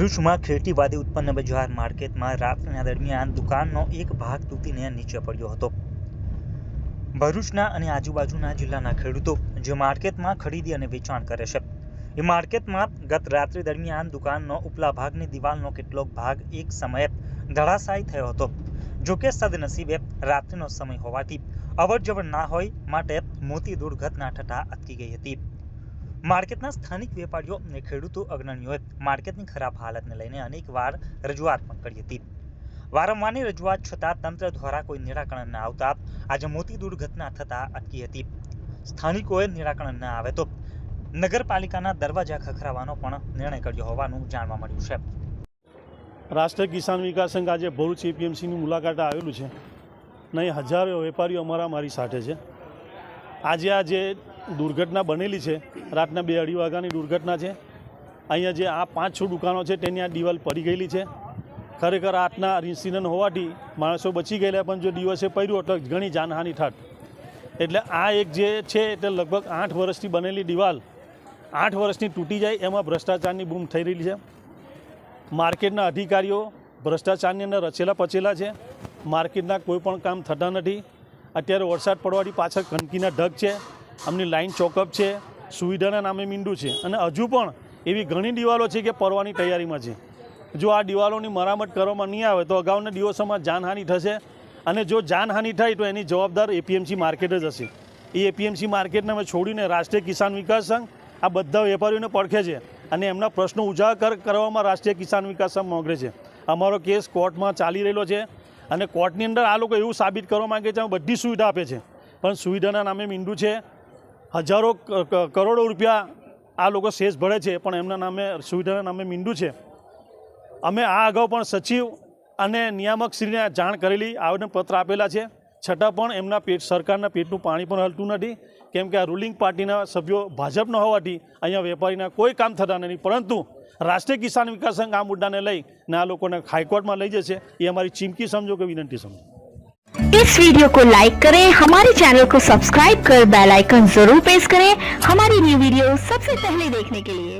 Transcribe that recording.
ભરૂચમાં ખેતીવાડી ઉત્પન્ન બજાર માર્કેટમાં રાત્રિના દરમિયાન દુકાનનો એક ભાગ તૂટીને નીચે પડ્યો હતો। ભરૂચના અને આજુબાજુના જિલ્લાના ખેડૂતો જે માર્કેટમાં ખરીદી અને વેચાણ કરે છે એ માર્કેટમાં ગત રાત્રિ દરમિયાન દુકાનનો ઉપલા ભાગની દિવાલનો કેટલોક ભાગ એક સમયે ધરાશાયી થયો હતો। જોકે સદનસીબે રાત્રિનો સમય હોવાથી અવરજવર ના હોય માટે મોટી દુર્ઘટના થતા અટકી ગઈ હતી। માર્કેટના સ્થાનિક વેપારીઓ અને ખેડૂતો અગ્રણીઓએ માર્કેટની ખરાબ હાલતને લઈને અનેકવાર રજૂઆત પણ કરી હતી। વારંવારની રજૂઆત છતાં તંત્ર દ્વારા કોઈ નિરાકરણ ન આવતા આજે મોટી દુર્ઘટના થતા અટકી હતી। સ્થાનિકોએ નિરાકરણ ન આવે તો નગરપાલિકાના દરવાજા ખખડાવવાનો પણ નિર્ણય કર્યો હોવાનું જાણવા મળ્યું છે। રાષ્ટ્રીય કિસાન વિકાસ સંઘ આજે ભરૂચ એપીએમસીની મુલાકાતે આવેલું છે ને હજારો વેપારીઓ મારી સાથે છે। આજે દુર્ઘટના બનેલી છે, રાતના 2-2:30 વાગ્યાની દુર્ઘટના છે। અહીંયા જે આ 5-6 દુકાનો છે તેની આ દિવાલ પડી ગયેલી છે। ખરેખર રાતના ઇન્સિડન્ટ હોવાથી માણસો બચી ગયેલા, પણ જો દિવસે પડ્યું તો ઘણી જાનહાનિ થાત। એટલે આ એક જે છે તે લગભગ 8 વર્ષથી બનેલી દિવાલ 8 વર્ષની તૂટી જાય એમાં ભ્રષ્ટાચારની બૂમ થઈ રહેલી છે। માર્કેટના અધિકારીઓ ભ્રષ્ટાચારની અંદર રચેલા પચેલા છે। માર્કેટના કોઈ પણ કામ થતા નથી। અત્યારે વરસાદ પડવાથી પાછળ ગંદકીના ઢગ છે, અમની લાઇન ચોકઅપ છે, સુવિધાના નામે મીંડું છે અને હજુ પણ એવી ઘણી દિવાલો છે કે પડવાની તૈયારીમાં છે। જો આ દિવાલોની મરામત કરવામાં નહીં આવે તો અગાઉના દિવસોમાં જાનહાનિ થશે અને જો જાનહાનિ થાય તો એની જવાબદાર એપીએમસી માર્કેટ જ હશે। એ એપીએમસી માર્કેટને અમે છોડીને રાષ્ટ્રીય કિસાન વિકાસ સંઘ આ બધા વેપારીઓને પડખે છે અને એમના પ્રશ્નો ઉજાગર કરવામાં રાષ્ટ્રીય કિસાન વિકાસ સંઘ મોગરે છે। અમારો કેસ કોર્ટમાં ચાલી રહેલો છે અને કોર્ટની અંદર આ લોકો એવું સાબિત કરવા માગે છે બધી સુવિધા આપે છે, પણ સુવિધાના નામે મીંડું છે। હજારો કરોડો રૂપિયા આ લોકો શેષ ભરે છે, પણ એમના નામે સુવિધાના નામે મીંડું છે। અમે આ અગાઉ પણ સચિવ અને નિયામકશ્રીને જાણ કરેલી, આવેદનપત્ર આપેલા છે, છતાં પણ એમના સરકારના પેટનું પાણી પણ હલતું નથી, કેમ કે આ રૂલિંગ પાર્ટીના સભ્યો ભાજપના હોવાથી અહીંયા વેપારીના કોઈ કામ થતા નથી। પરંતુ રાષ્ટ્રીય કિસાન વિકાસ સંઘ આ મુદ્દાને લઈને આ લોકોને હાઈકોર્ટમાં લઈ જશે, એ અમારી ચીમકી સમજો કે વિનંતી સમજો। इस वीडियो को लाइक करें, हमारे चैनल को सब्सक्राइब कर बेल आइकन जरूर प्रेस करें हमारी न्यू वीडियो सबसे पहले देखने के लिए।